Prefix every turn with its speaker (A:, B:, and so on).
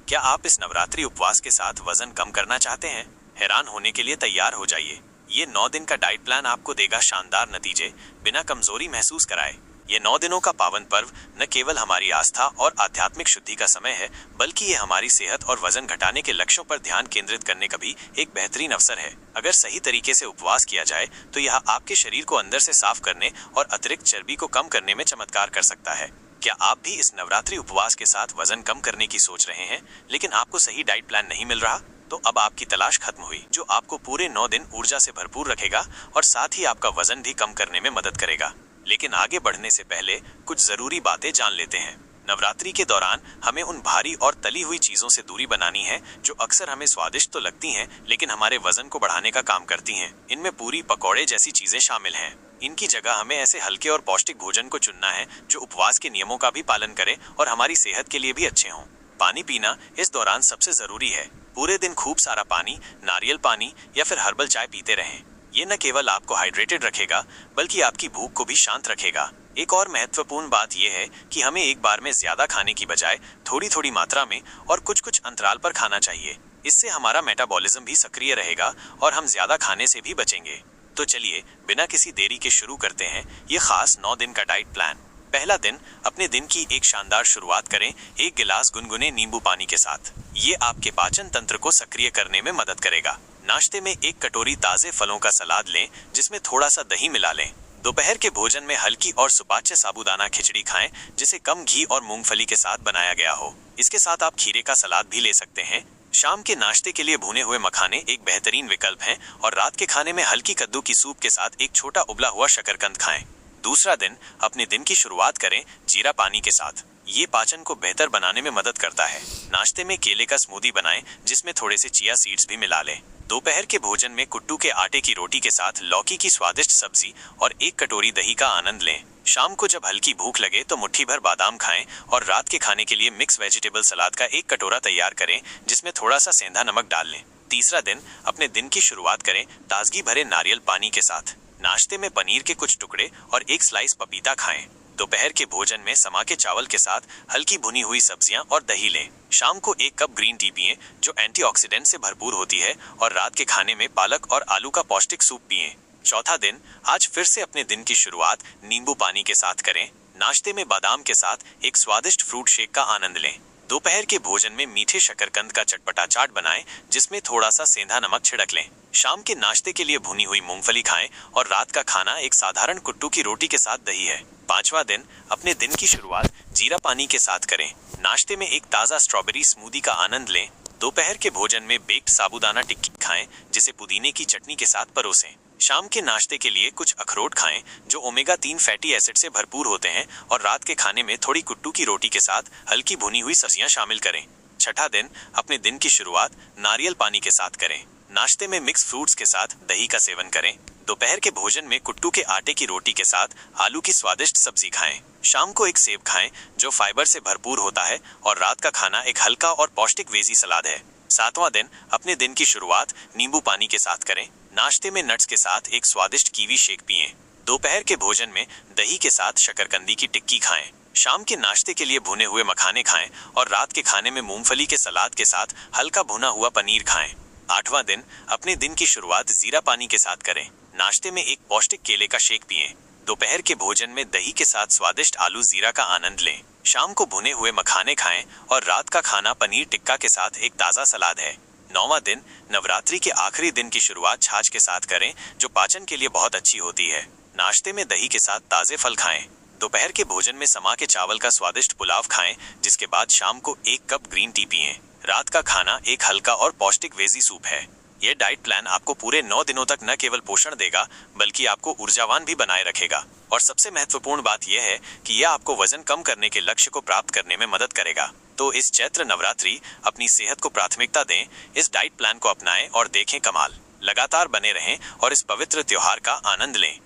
A: क्या आप इस नवरात्रि उपवास के साथ वजन कम करना चाहते हैं? हैरान होने के लिए तैयार हो जाइए। ये 9 दिन का डाइट प्लान आपको देगा शानदार नतीजे, बिना कमजोरी महसूस कराए। ये 9 दिनों का पावन पर्व न केवल हमारी आस्था और आध्यात्मिक शुद्धि का समय है, बल्कि ये हमारी सेहत और वजन घटाने के लक्ष्यों पर ध्यान केंद्रित करने का भी एक बेहतरीन अवसर है। अगर सही तरीके से उपवास किया जाए तो यह आपके शरीर को अंदर से साफ करने और अतिरिक्त चर्बी को कम करने में चमत्कार कर सकता है। क्या आप भी इस नवरात्रि उपवास के साथ वजन कम करने की सोच रहे हैं, लेकिन आपको सही डाइट प्लान नहीं मिल रहा? तो अब आपकी तलाश खत्म हुई, जो आपको पूरे 9 दिन ऊर्जा से भरपूर रखेगा और साथ ही आपका वजन भी कम करने में मदद करेगा। लेकिन आगे बढ़ने से पहले कुछ जरूरी बातें जान लेते हैं। नवरात्रि के दौरान हमें उन भारी और तली हुई चीजों से दूरी बनानी है जो अक्सर हमें स्वादिष्ट तो लगती हैं, लेकिन हमारे वजन को बढ़ाने का काम करती हैं। इनमें पूरी, पकौड़े जैसी चीजें शामिल हैं। इनकी जगह हमें ऐसे हल्के और पौष्टिक भोजन को चुनना है जो उपवास के नियमों का भी पालन करे और हमारी सेहत के लिए भी अच्छे हों। पानी पीना इस दौरान सबसे जरूरी है। पूरे दिन खूब सारा पानी, नारियल पानी या फिर हर्बल चाय पीते रहें। ये न केवल आपको हाइड्रेटेड रखेगा, बल्कि आपकी भूख को भी शांत रखेगा। एक और महत्वपूर्ण बात यह है कि हमें एक बार में ज्यादा खाने की बजाय थोड़ी थोड़ी मात्रा में और कुछ कुछ अंतराल पर खाना चाहिए। इससे हमारा मेटाबॉलिज्म भी सक्रिय रहेगा और हम ज्यादा खाने से भी बचेंगे। तो चलिए बिना किसी देरी के शुरू करते हैं ये खास 9 दिन का डाइट प्लान। पहला दिन, अपने दिन की एक शानदार शुरुआत करें 1 गिलास गुनगुने नींबू पानी के साथ। ये आपके पाचन तंत्र को सक्रिय करने में मदद करेगा। नाश्ते में 1 कटोरी ताजे फलों का सलाद लें, जिसमें थोड़ा सा दही मिला लें। दोपहर के भोजन में हल्की और सुपाच्य साबूदाना खिचड़ी खाएं, जिसे कम घी और मूंगफली के साथ बनाया गया हो। इसके साथ आप खीरे का सलाद भी ले सकते हैं। शाम के नाश्ते के लिए भुने हुए मखाने एक बेहतरीन विकल्प हैं और रात के खाने में हल्की कद्दू की सूप के साथ एक छोटा उबला हुआ शकरकंद खाएं। दूसरा दिन, अपने दिन की शुरुआत करें जीरा पानी के साथ। ये पाचन को बेहतर बनाने में मदद करता है। नाश्ते में केले का स्मूदी बनाएं, जिसमें थोड़े से चिया सीड्स भी मिला लें। दोपहर के भोजन में कुट्टू के आटे की रोटी के साथ लौकी की स्वादिष्ट सब्जी और 1 कटोरी दही का आनंद लें। शाम को जब हल्की भूख लगे तो मुट्ठी भर बादाम खाएं और रात के खाने के लिए मिक्स वेजिटेबल सलाद का 1 कटोरा तैयार करें, जिसमें थोड़ा सा सेंधा नमक डाल लें। तीसरा दिन, अपने दिन की शुरुआत करें ताजगी भरे नारियल पानी के साथ। नाश्ते में पनीर के कुछ टुकड़े और 1 स्लाइस पपीता खाएं। दोपहर के भोजन में समा के चावल के साथ हल्की भुनी हुई सब्जियां और दही लें। शाम को 1 कप ग्रीन टी पिएं, जो एंटीऑक्सीडेंट से भरपूर होती है, और रात के खाने में पालक और आलू का पौष्टिक सूप पिएं। चौथा दिन, आज फिर से अपने दिन की शुरुआत नींबू पानी के साथ करें। नाश्ते में बादाम के साथ एक स्वादिष्ट फ्रूट शेक का आनंद लें। दोपहर के भोजन में मीठे शकरकंद का चटपटा चाट बनाएं, जिसमें थोड़ा सा सेंधा नमक छिड़क लें। शाम के नाश्ते के लिए भुनी हुई मूंगफली खाएं और रात का खाना एक साधारण कुट्टू की रोटी के साथ दही है। पांचवा दिन, अपने दिन की शुरुआत जीरा पानी के साथ करें। नाश्ते में एक ताजा स्ट्रॉबेरी स्मूदी का आनंद लें। दोपहर के भोजन में बेक्ड साबूदाना टिक्की खाएं, जिसे पुदीने की चटनी के साथ परोसें। शाम के नाश्ते के लिए कुछ अखरोट खाएं, जो ओमेगा 3 फैटी एसिड से भरपूर होते हैं, और रात के खाने में थोड़ी कुट्टू की रोटी के साथ हल्की भुनी हुई सब्जियां शामिल करें। छठा दिन, अपने दिन की शुरुआत नारियल पानी के साथ करें। नाश्ते में मिक्स फ्रूट्स के साथ दही का सेवन करें। दोपहर के भोजन में कुट्टू के आटे की रोटी के साथ आलू की स्वादिष्ट सब्जी खाएं। शाम को 1 सेब खाएं, जो फाइबर से भरपूर होता है, और रात का खाना एक हल्का और पौष्टिक वेजी सलाद है। सातवां दिन, अपने दिन की शुरुआत नींबू पानी के साथ करें। नाश्ते में नट्स के साथ एक स्वादिष्ट कीवी शेक पिएं। दोपहर के भोजन में दही के साथ शकरकंदी की टिक्की खाएं। शाम के नाश्ते के लिए भुने हुए मखाने खाएं और रात के खाने में मूंगफली के सलाद के साथ हल्का भुना हुआ पनीर खाएं। आठवां दिन, अपने दिन की शुरुआत जीरा पानी के साथ करें। नाश्ते में एक पौष्टिक केले का शेक पिएं। दोपहर के भोजन में दही के साथ स्वादिष्ट आलू जीरा का आनंद लें। शाम को भुने हुए मखाने खाएं और रात का खाना पनीर टिक्का के साथ एक ताजा सलाद है। 9वां दिन, नवरात्रि के आखिरी दिन की शुरुआत छाछ के साथ करें, जो पाचन के लिए बहुत अच्छी होती है। नाश्ते में दही के साथ ताजे फल खाएं। दोपहर के भोजन में समा के चावल का स्वादिष्ट पुलाव खाएं, जिसके बाद शाम को 1 कप ग्रीन टी पिएं। रात का खाना एक हल्का और पौष्टिक वेजी सूप है। यह डाइट प्लान आपको पूरे 9 दिनों तक न केवल पोषण देगा, बल्कि आपको ऊर्जावान भी बनाए रखेगा। और सबसे महत्वपूर्ण बात यह है कि यह आपको वजन कम करने के लक्ष्य को प्राप्त करने में मदद करेगा। तो इस चैत्र नवरात्रि अपनी सेहत को प्राथमिकता दें, इस डाइट प्लान को अपनाएं और देखें कमाल। लगातार बने रहें और इस पवित्र त्योहार का आनंद लें।